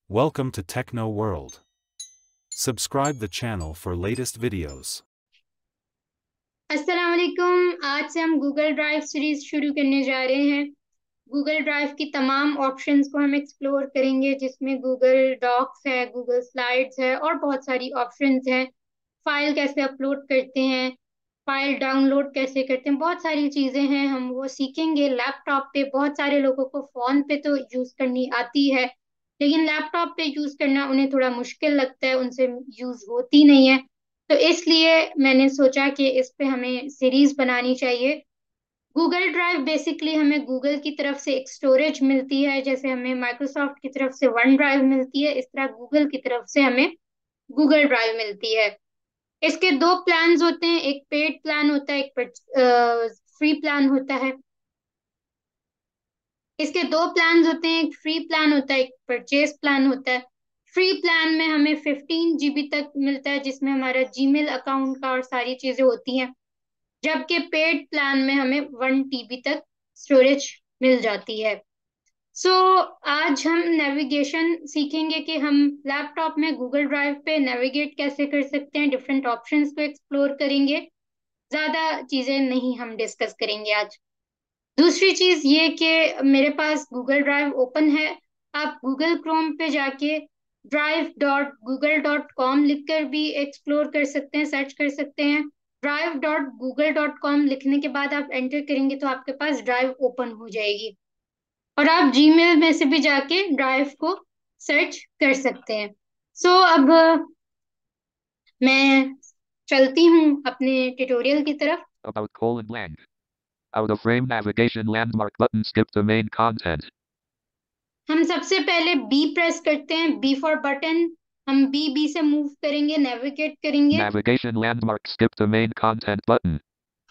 Welcome to Techno World. Subscribe the channel for latest videos. अस्सलाम वालेकुम। आज से हम गूगल ड्राइव सीरीज शुरू करने जा रहे हैं। गूगल ड्राइव की तमाम ऑप्शंस को हम एक्सप्लोर करेंगे, जिसमें गूगल डॉक्स है, गूगल स्लाइड्स है और बहुत सारी ऑप्शंस हैं। फाइल कैसे अपलोड करते हैं, फाइल डाउनलोड कैसे करते हैं, बहुत सारी चीज़ें हैं, हम वो सीखेंगे। लैपटॉप पे बहुत सारे लोगों को फ़ोन पे तो यूज़ करनी आती है, लेकिन लैपटॉप पे यूज़ करना उन्हें थोड़ा मुश्किल लगता है, उनसे यूज़ होती नहीं है। तो इसलिए मैंने सोचा कि इस पे हमें सीरीज बनानी चाहिए। गूगल ड्राइव बेसिकली हमें गूगल की तरफ से एक स्टोरेज मिलती है, जैसे हमें माइक्रोसॉफ्ट की तरफ से वन ड्राइव मिलती है, इस तरह गूगल की तरफ से हमें गूगल ड्राइव मिलती है। इसके दो प्लान्स होते हैं, एक पेड प्लान होता है, एक फ्री प्लान होता है। इसके दो प्लान्स होते हैं, एक फ्री प्लान होता है, एक परचेज प्लान होता है। फ्री प्लान में हमें 15 GB तक मिलता है, जिसमें हमारा जीमेल अकाउंट का और सारी चीजें होती हैं, जबकि पेड प्लान में हमें 1 TB तक स्टोरेज मिल जाती है। सो आज हम नेविगेशन सीखेंगे कि हम लैपटॉप में गूगल ड्राइव पे नेविगेट कैसे कर सकते हैं, डिफरेंट ऑप्शंस को एक्सप्लोर करेंगे। ज्यादा चीजें नहीं हम डिस्कस करेंगे आज। दूसरी चीज ये कि मेरे पास गूगल ड्राइव ओपन है। आप गूगल क्रोम पे जाके drive.google.com लिखकर भी एक्सप्लोर कर सकते हैं, सर्च कर सकते हैं। drive.google.com लिखने के बाद आप एंटर करेंगे तो आपके पास ड्राइव ओपन हो जाएगी, और आप जीमेल में से भी जाके ड्राइव को सर्च कर सकते हैं। अब मैं चलती हूँ अपने ट्यूटोरियल की तरफ। About colon blank. Out of frame navigation landmark button skip to main content. हम सबसे पहले बी प्रेस करते हैं, बी फॉर बटन। हम बी से मूव करेंगे, नेविगेट करेंगे। Navigation landmark skip to main content button.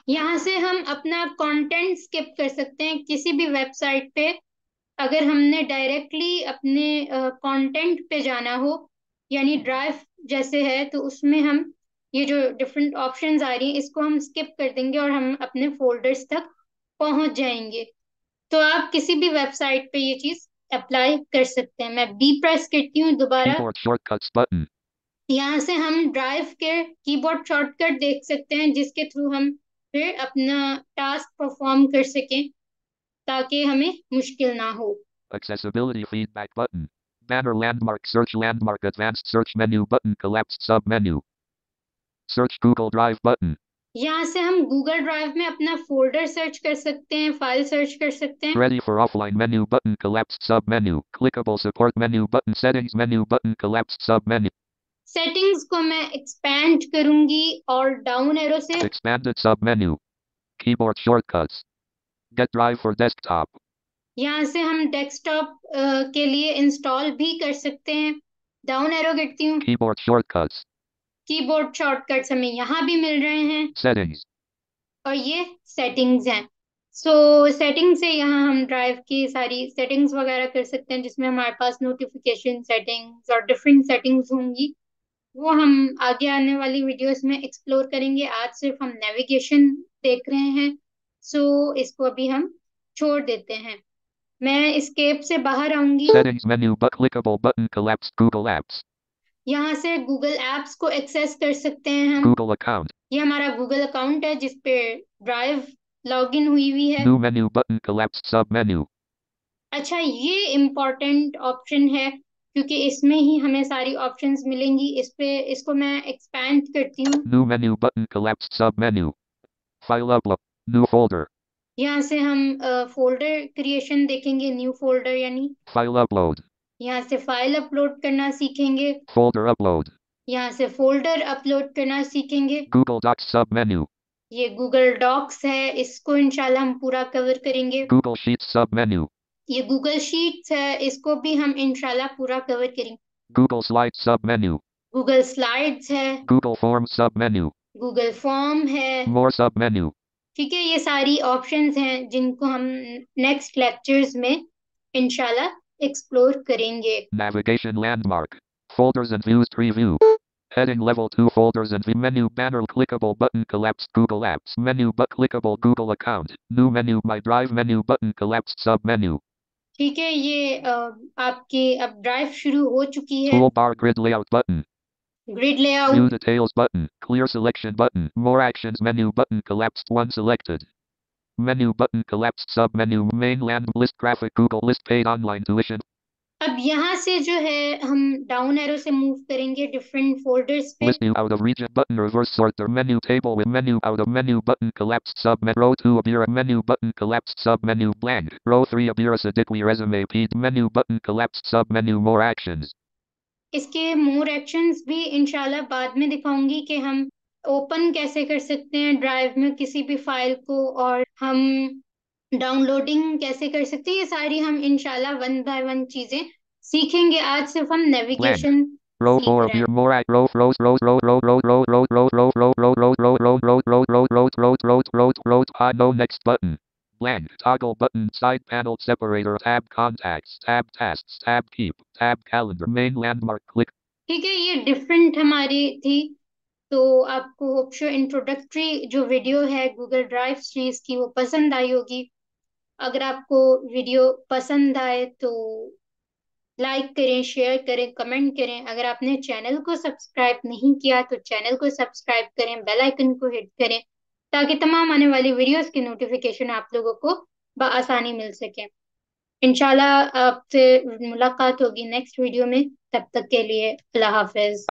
यहाँ से हम अपना कंटेंट स्किप कर सकते हैं किसी भी वेबसाइट पे। अगर हमने डायरेक्टली अपने कंटेंट पे जाना हो, यानी ड्राइव जैसे है, तो उसमें हम ये जो डिफरेंट ऑप्शंस आ रही हैं इसको हम स्किप कर देंगे और हम अपने फोल्डर्स तक पहुंच जाएंगे। तो आप किसी भी वेबसाइट पे ये चीज अप्लाई कर सकते हैं। मैं बी प्रेस करती हूँ दोबारा। Keyboard shortcuts button. यहाँ से हम ड्राइव के कीबोर्ड शॉर्टकट देख सकते हैं, जिसके थ्रू हम फिर अपना टास्क परफॉर्म कर सकें, ताकि हमें मुश्किल ना हो। Accessibility feedback button. Banner landmark advanced search menu button collapsed sub menu. Search Google Drive button. यहाँ से हम गूगल ड्राइव में अपना फोल्डर सर्च कर सकते हैं, फाइल सर्च कर सकते हैं। Ready for offline menu button collapsed sub menu. Clickable support menu button settings menu button collapsed sub menu. Settings को मैं एक्सपैंड करूंगी और डाउन एरो से। Expanded sub menu. Keyboard shortcuts. Get drive for desktop. यहाँ से हम desktop के लिए इंस्टॉल भी कर सकते हैं। डाउन एरो करती हूँ। Keyboard shortcuts. कीबोर्ड शॉर्टकट्स हमें यहाँ भी मिल रहे हैं, Settings. और ये सेटिंग्स हैं। सेटिंग से यहाँ हम ड्राइव की सारी सेटिंग्स वगैरह कर सकते हैं, जिसमें हमारे पास नोटिफिकेशन सेटिंग्स और डिफरेंट सेटिंग्स होंगी। वो हम आगे आने वाली वीडियोस में एक्सप्लोर करेंगे। आज सिर्फ हम नेविगेशन देख रहे हैं, इसको अभी हम छोड़ देते हैं। मैं एस्केप से बाहर आऊंगी। Settings menu but clickable button collapsed Google Apps. यहाँ से गूगल एप्स को एक्सेस कर सकते हैं हम। Google account. ये हमारा गूगल अकाउंट है जिसपे ड्राइव लॉगिन हुई हुई है। New menu button collapsed sub menu. अच्छा, ये इम्पोर्टेंट ऑप्शन है क्योंकि इसमें ही हमें सारी ऑप्शंस मिलेंगी। इसको मैं एक्सपैंड करती हूँ। New menu button collapsed sub menu. File upload. New folder. यहाँ से हम फोल्डर क्रिएशन देखेंगे, न्यू फोल्डर यानी। File upload. यहाँ से फाइल अपलोड करना सीखेंगे। Folder upload. यहाँ से फोल्डर अपलोड करना सीखेंगे। Google Docs sub menu. ये गूगल डॉक्स है, इसको इंशाल्लाह हम पूरा कवर करेंगे। Google Sheets sub menu. ये गूगल शीट्स है, इसको भी हम इंशाल्लाह पूरा कवर करेंगे। Google Slides sub menu. Google slides है, Google Forms sub menu. Google form है। More sub menu. ठीक है, ये सारी ऑप्शंस हैं जिनको हम नेक्स्ट लेक्चर्स में इंशाल्लाह एक्सप्लोर करेंगे। Navigation landmark. Folders and views preview. Heading level 2 folders and view menu banner clickable button collapsed Google Apps menu but clickable Google account. New menu My Drive menu button collapsed sub menu. ठीक है, ये आपकी अब drive शुरू हो चुकी है। Toolbar grid layout button. Grid View layout, details button. Clear selection button. More actions menu button collapsed one selected. Menu button collapsed submenu. Main land list graphic Google list paid online tuition. अब यहाँ से जो है हम down arrow से move करेंगे different folders पे। List new out of region button reverse sorter menu table with menu out of menu button collapsed sub row 2 Abira menu button collapsed sub menu blank row 3 Abira Siddiqui resume peed menu button collapsed sub menu more actions. इसके मोर actions भी इंशाल्लाह बाद में दिखाऊंगी कि हम open कैसे कर सकते हैं ड्राइव में किसी भी फाइल को, और हम डाउनलोडिंग कैसे कर सकते हैं। ये सारी हम इंशाल्लाह वन बाय वन चीजें सीखेंगे। आज सिर्फ हम नेविगेशन Row सीख 4 रहे हैं। Abira more act row rows rows row row row row row row row row row row row row row row row row row no next button. Blank toggle button side panel separator tab contacts tab tasks tab keep tab calendar main landmark click. ठीक है, ये different हमारी थी। तो आपको hope show introductory जो video है Google drive series की वो पसंद आई होगी। अगर आपको वीडियो पसंद आए तो लाइक करें, शेयर करें, कमेंट करें। अगर आपने चैनल को सब्सक्राइब नहीं किया तो चैनल को सब्सक्राइब करें, बेल आइकन को हिट करें, ताकि तमाम आने वाली वीडियोस की नोटिफिकेशन आप लोगों को बआसानी मिल सके। इंशाल्लाह आपसे मुलाकात होगी नेक्स्ट वीडियो में। तब तक के लिए अल्लाह हाफिज।